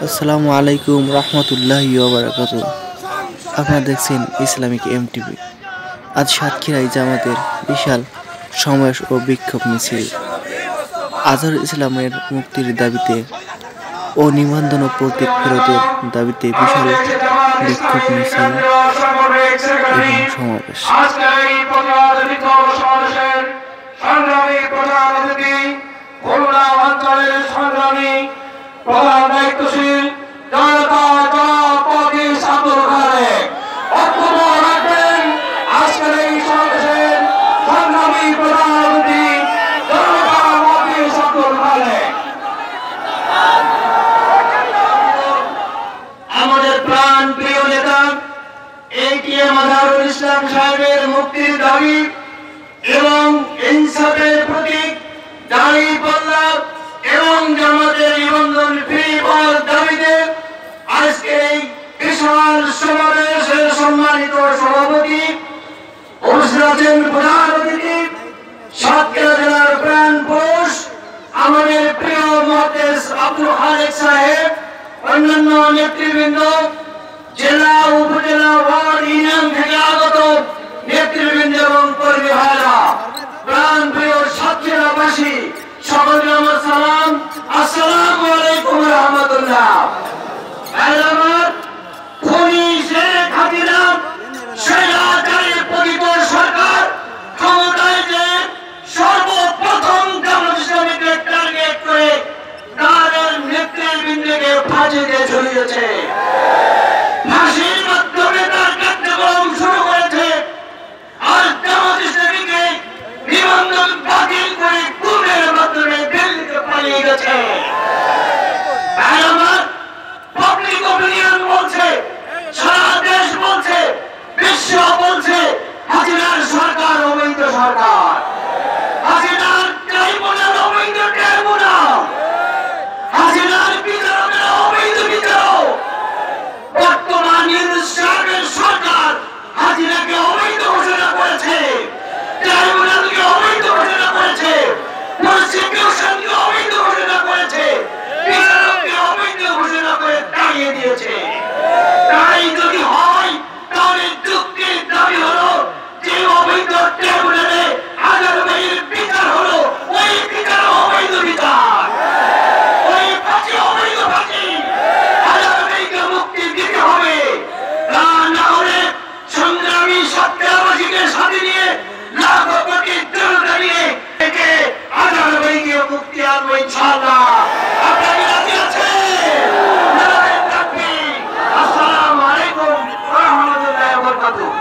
আসসালামু আলাইকুম রহমতুল্লাহি ওয়া বারাকাতুহু। আপনারা দেখছেন ইসলামিক এমটিভি। আজ সাতক্ষীরায় জামাতের বিশাল সমাবেশ ও বিক্ষোভ মিছিল। আজহার ইসলামের মুক্তির দাবিতে ও নিবন্ধন ও প্রতীক ফেরতের দাবিতে বিশাল বিক্ষোভ মিছিল এবং সমাবেশ। প্রধান দায়িত্বশীল জনতা জনপতি আব্দুল খালেক বক্তব্য রাখবেন আজকের এই সমাবেশের সংগ্রামী প্রধান অতিথি জনতা পতি আব্দুল খালেক। আমাদের প্রাণ প্রিয় নেতা এটিএম আজহারুল ইসলাম সাহেবের মুক্তির দাবি এবং ইনসাফের প্রতীক দাড়ি পাল্লা এবং জামাতের নিবন্ধন ফি হওয়ার দাবিতে আজকে এই বিশাল সমাবেশের সম্মানিত সভাপতি উপস্থিত আছেন প্রধান অতিথি সাতক্ষীরা জেলার প্রাণ পুরুষ আমাদের প্রিয় মহাদেশ আব্দুল খালেক সাহেব, অন্যান্য নেতৃবৃন্দ, জেলা উপজেলা ওয়ার্ড ইউনিয়ন থেকে আগত নেতৃবৃন্দ এবং কর্মী ভাইরা, প্রাণ প্রিয় সাতক্ষীরাবাসী সকলকে আমার সালাম, আসসালামু আলাইকুম ওয়া রাহমাতুল্লাহ। আমার খুনি শেখ হাসিনা স্বৈরাচারী পতিত সরকার ক্ষমতায় যে সর্বপ্রথম জামাত ইসলামীকে টার্গেট করে তাদের নেতৃবৃন্দকে ফাঁসিতে ঝুলিয়েছে। ফাঁসির মাধ্যমে তার কার্যক্রম শুরু করেছে। আর জামাত ইসলামীকে নিবন্ধন বাতিল করে গুমের মাধ্যমে দিল্লিতে পালিয়ে গেছে। আমার পাবলিক অপিনিয়ন বলছে, সারা দেশ বলছে, বিশ্ব বলছে হাসিনার সরকার অবৈধ সরকার, হাসিনার ট্রাইব্যুনাল অবৈধ ট্রাইব্যুনাল, হাসিনার বিচারকেরা অবৈধ বিচারক। বর্তমান ইনসাফের সরকার হাসিনাকে অবৈধ ঘোষণা করেছে, ট্রাইব্যুনালকে অবৈধ ঘোষণা করেছে, প্রসিকিউশনকে অবৈধ ঘোষণা করেছে, বিচারককে অবৈধ ঘোষণা করে তাড়িয়ে দিয়েছে। তাই যদি হয় তাহলে যুক্তির দাবি হলো যে অবৈধ ট্রাইব্যুনালে হাজার ভাইয়ের বিচার হলো ওই বিচার অবৈধ বিচার, ওই ফাঁসি অবৈধ ফাঁসি, হাজার ভাইকে মুক্তি দিতে হবে। তা না হলে সংগ্রামী সাতক্ষীরাবাসীকে সাথে নিয়ে লাখো কোটি জনতা নিয়ে থেকে হাজার ভাইকে মুক্তি আনবো ইনশাআল্লাহ। আপনারা রাজি আছেন? নারায়ে তাকবীর। আসসালামু আলাইকুম ওয়া রাহমাতুল্লাহি ওয়া বারাকাতুহু।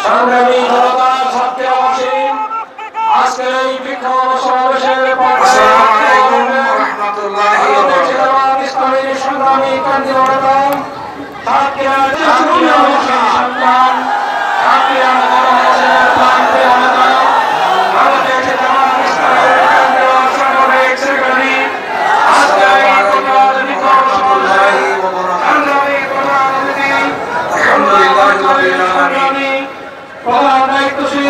সংগ্রামী জনতা সাতক্ষীরাবাসী, আজকের এই বিক্ষোভ সমাবেশের পক্ষে আসসালামু আলাইকুম ওয়া রাহমাতুল্লাহি ওয়া বারাকাতুহু। ইসলামী সংগ্রামী কেন্দ্রীয় নেতা সাতক্ষীরা সাতক্ষীরাবাসী সন্তান সাতক্ষীরা নগরবাসীর প্রাণ প্রিয় নেতা বাংলাদেশ জামাত ইসলামী কেন্দ্রীয় সামরিক সেক্রেটারি আজকে এই প্রতিবাদ বিক্ষোভ সমাবেশে সংগ্রামী প্রধান অতিথি সংগ্রামী প্রধান দায়িত্বশীল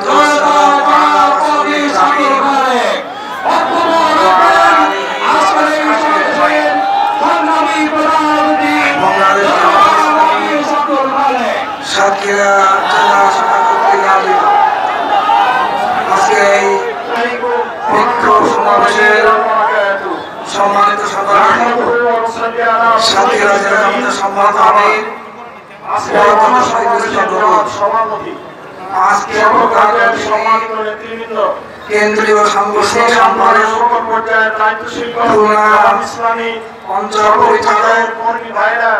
জনতা জনপতি আব্দুল খালেক বক্তব্য রাখবেন আজকের এই সমাবেশের সংগ্রামী প্রধান অতিথি আব্দুল খালেক। সাতক্ষীরা জেলা শাখা কর্তৃক আয়োজিত আজকে এই বিক্ষোভ সমাবেশের সম্মানিত সভাপতি সাতক্ষীরা জেলা জামাতের সম্মানিত আমির সভাপতি আজকে সম্মানিত নেতৃবৃন্দ, কেন্দ্রীয় সাংগঠনিক সম্পাদক সকল পর্যায়ের দায়িত্বশীল ইসলামী অঞ্চল পরিচালক কর্মী ভাইরা,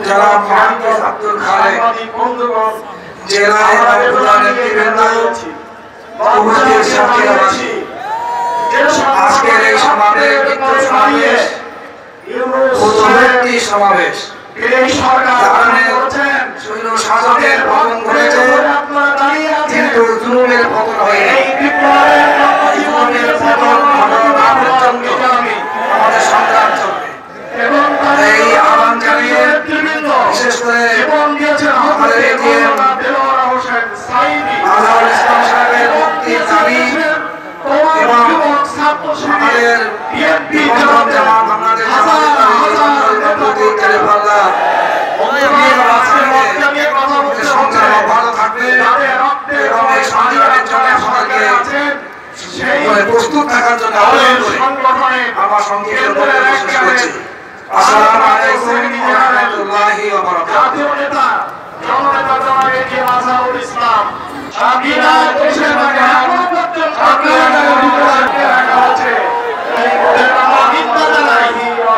জেলা মহাদেশ আব্দুল খালেক, বন্ধুগণ, জেলা প্রধান নেতৃবৃন্দ, উপস্থিত সাতক্ষীরাবাসী, আজকের এই সমাবেশ বিক্ষোভ সমাবেশ পূর্ববর্তী সমাবেশ শৈল শাসকের পতন ঘটেছে কিন্তু জুলুমের পতন হয়নি। জুলুমের পতন ঘটানো পর্যন্ত আমাদের সংগ্রাম চলবে। এই আহ্বান জানিয়ে বিশেষ করে আমাদের এটিএম আজহারুল ইসলাম সাহেবের মুক্তির দাবি এবং আমাদের বিএনপি জামাত বাংলাদেশ ভালো থাকবে এবং এই সংগ্রামের জন্য আমাদেরকে প্রস্তুত থাকার জন্য আমার সংক্ষিপ্ত বক্তব্য শেষ করছি। আসসালামু আলাইকুম ওয়া রাহমাতুল্লাহি ওয়া বারাকাতুহু। জাতীয় নেতা জননেতা জনাব এ.কে আজহারুল ইসলাম সাবিনা দেশের আগে রাখা হচ্ছে। এই ভোটের আমরা নিন্দা জানাই,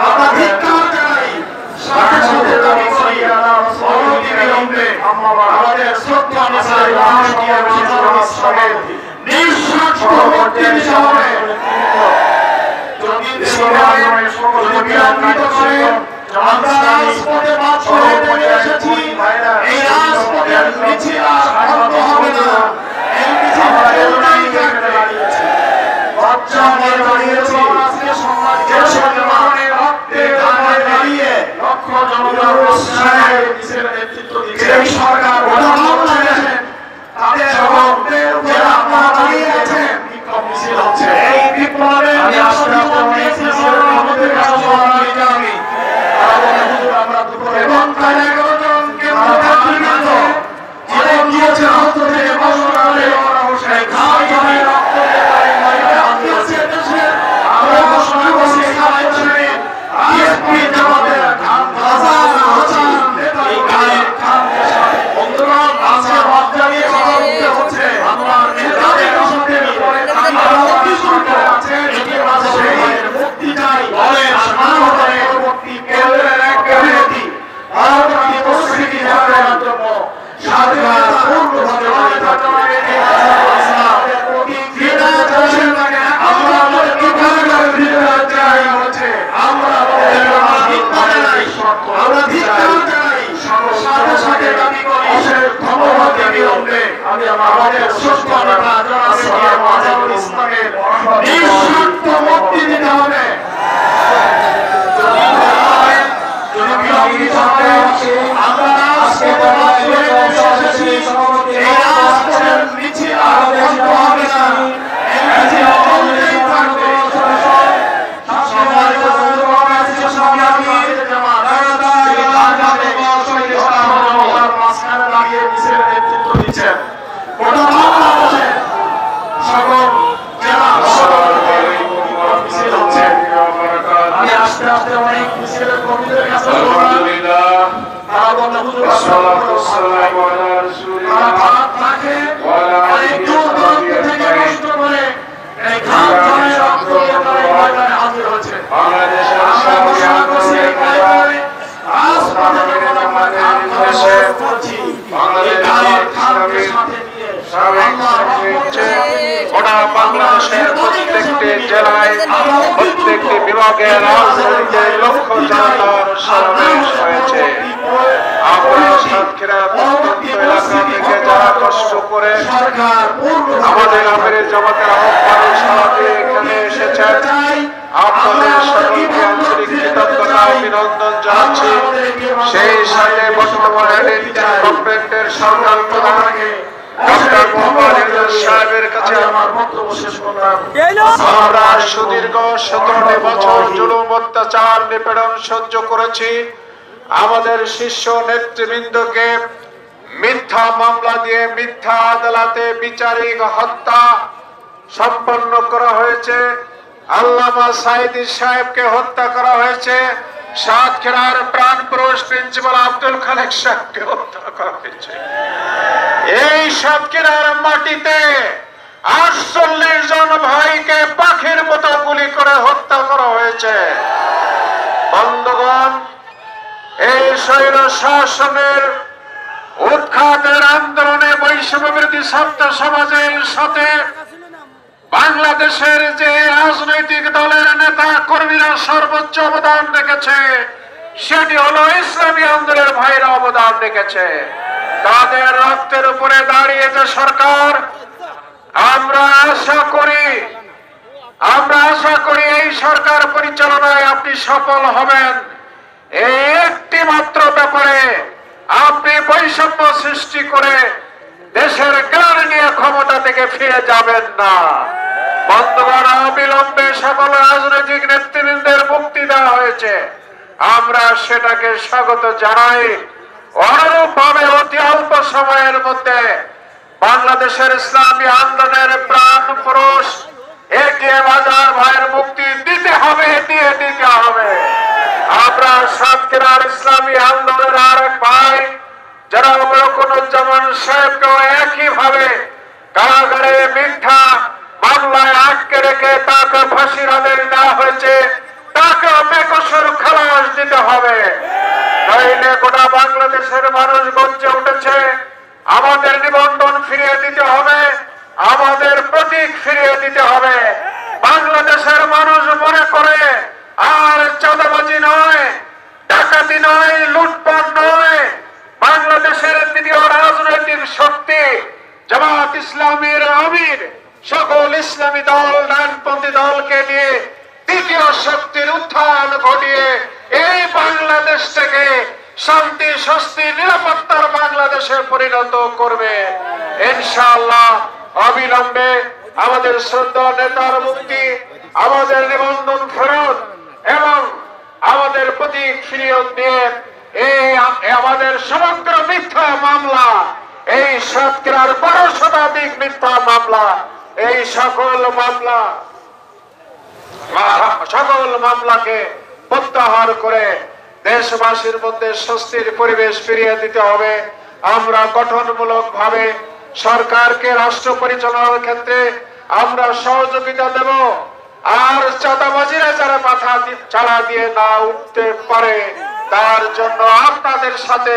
আমরা ধিক্কার জানাই। সাথে সাথে দাবি করি অনতিবিলম্বে আমাদের শ্রদ্ধা নেতা এ.কে আজহারুল ইসলামের নিঃস্বার্থ মুক্তি দিতে হবে। যদি বিলম্বিত করে আমরা রাজপথে বাধ্য হয়ে নেমে এসেছি, এই রাজপথের মিছিল আর বন্ধ হবে না। এই মিছিল কেউটাই থাকবে। বাচ্চা নিয়ে দাঁড়িয়েছি, দেশের মানের রক্তে ধানে দাঁড়িয়ে লক্ষ জনতার উৎসাহে মিছিলের নেতৃত্ব দিচ্ছে এই সরকার। তাদের রক্তের উপরে আপনারা দাঁড়িয়ে আছেন, বিক্ষোভ মিছিল হচ্ছে। এই বিপ্লবে আমি আশা করি আমাদের কাছে আমি আমরা দুপুরে এবং তার 11 জন কেন্দ্রীয় জীবন দিয়েছে আহত থেকে বসন করে সেই ঘাম জমে রক্ত দিয়েছে দেশে। আমরা ঘোষণা করছি বিএনপি জামাতের হাজার হাজার এই গায়ের খানকে সাথে বন্ধুগণ আজকে হক জানিয়ে কথা বলতে হচ্ছে। আমরা নেতাদের সাথে সরকার আছে, এটি মাঝে মুক্তি চাই বলে মানবতার পরবর্তী কেন্দ্রের এক কমিটি ভারতীয় পরিস্থিতি করার জন্য স্বাধীনতা পূর্ণভাবে আমি আমাদের সুস্থ নেতা জনাব আজহারুল ইসলামের নিঃস্বার্থ মুক্তি দিতে হবে। যদি বিলম্বিত হয় আমরা রাজপথে বাধ্য হয়ে এসেছি, এই রাজপথের মিছিল আর বন্ধ হবে না। এই মিছিল চলতেই থাকবে। সম্মানিত বন্ধুগণ, আজকে সংগ্রামী জামাত মাঝখানে দাঁড়িয়ে মিছিলের নেতৃত্ব দিচ্ছেন। গোটা বাংলাদেশে সকল জেলা মিছিল হচ্ছে। আমি আস্তে আস্তে অনেক মিছিলের কর্মীদের কাছে তারা বলল হুজুর তারা ভাত থাকে অনেক দূর দূরান্ত থেকে কষ্ট করে এই ঘাম জমে রক্ত দিয়ে তারা এই ময়দানে হাজির হয়েছে। আমরা ঘোষণা করছি এই ময়দানে রাজপথে যখন আমরা ঘাম জমে করছি, এই গায়ের খামকে সাথে নিয়ে গোটা বাংলাদেশের প্রত্যেকটি জেলায় প্রত্যেকটি বিভাগে রাজনীতিতে লক্ষ জনতার সমাবেশ হয়েছে। আমরা সাতক্ষীরা প্রত্যন্ত এলাকা থেকে যারা কষ্ট করে আমাদের আমিরের জামাতের আহ্বানে সাড়া দিয়ে এখানে এসেছেন, আপনাদের সকলকে আন্তরিক কৃতজ্ঞতা অভিনন্দন জানাচ্ছি। সেই সাথে বর্তমানে গভর্নমেন্টের সরকার প্রধান ডক্টর মোহাম্মদ ইউনূস সাহেবের কাছে আমার বক্তব্য শেষ করলাম। আমরা সুদীর্ঘ 17 বছর জুলুম অত্যাচার নিপীড়ন সহ্য করেছি। আমাদের শীর্ষ নেতৃবৃন্দকে মিথ্যা মামলা দিয়ে মিথ্যা আদালতে বিচারিক হত্যা সম্পন্ন করা হয়েছে। আল্লামা সাঈদী সাহেবকে হত্যা করা হয়েছে। সাতক্ষীরার প্রাণপুরুষ প্রিন্সিপাল আব্দুল খালেক সাহেবকে হত্যা করা হয়েছে। এই সাতক্ষীরার মাটিতে 48 জন ভাইকে পাখির মতো গুলি করে হত্যা করা হয়েছে। বন্ধুগণ, এই স্বৈর শাসনের উৎখাতের আন্দোলনে বৈষম্য বিরোধী ছাত্র সমাজের সাথে বাংলাদেশের যে রাজনৈতিক দলের নেতা কর্মীরা সর্বোচ্চ অবদান রেখেছে, সেটি হলো ইসলামী আন্দোলনের ভাইরা অবদান রেখেছে। তাদের রক্তের উপরে দাঁড়িয়ে যে সরকার, আমরা আশা করি এই সরকার পরিচালনায় আপনি সফল হবেন। এই একটি মাত্র ব্যাপারে আপনি বৈষম্য সৃষ্টি করে দেশের জ্ঞান নিয়ে ক্ষমতা থেকে ফিরে যাবেন না। বন্ধুগণ, অবিলম্বে সকল রাজনৈতিক নেতা আমরা সেটাকে স্বাগত জানাই। অনুরূপভাবে অতি অল্প সময়ের মধ্যে বাংলাদেশের ইসলামী আন্দোলনের প্রাণ পুরুষ এটিএম আজহার ভাইয়ের মুক্তি দিতে হবে, দিয়ে দিতে হবে। আমরা সাতক্ষীরার ইসলামী আন্দোলনের আরেক ভাই জনাব রকুনুজ্জামান সাহেবকেও একইভাবে কারাগারে মিথ্যা মামলায় আটকে রেখে তাকে ফাঁসির আদেশ দেওয়া হয়েছে, তাকে বেকসুর খালাস দিতে হবে। নইলে গোটা বাংলাদেশের মানুষ গর্জে উঠেছে। আমাদের নিবন্ধন ফিরিয়ে দিতে হবে, আমাদের প্রতীক ফিরিয়ে দিতে হবে। বাংলাদেশের মানুষ মনে করে আর চাঁদাবাজি নয়, ডাকাতি নয়, লুটপাট নয়, বাংলাদেশের তৃতীয় রাজনৈতিক শক্তি জামাত ইসলামীর আমির সকল ইসলামী দল ডানপন্থী দলকে নিয়ে দ্বিতীয় শক্তির উত্থান ঘটিয়ে এই বাংলাদেশ থেকে শান্তি, স্বস্তি, নিরাপত্তার বাংলাদেশে পরিণত করবে ইনশাআল্লাহ। অবিলম্বে আমাদের শ্রদ্ধা নেতার মুক্তি, আমাদের নিবন্ধন ফেরত এবং আমাদের প্রতীক ফিরিয়ে দিয়ে এই আমাদের সমগ্র মিথ্যা মামলা, এই সাতক্ষীরার 12 শতাধিক মিথ্যা মামলা, এই সকল মামলাকে প্রত্যাহার করে দেশবাসীর মধ্যে স্বস্তির পরিবেশ ফিরিয়ে দিতে হবে। আমরা গঠনমূলক ভাবে সরকারকে রাষ্ট্র পরিচালনার ক্ষেত্রে আমরা সহযোগিতা দেব। আর চাঁদাবাজিরা যারা মাথা চালা দিয়ে না উঠতে পারে তার জন্য আপনাদের সাথে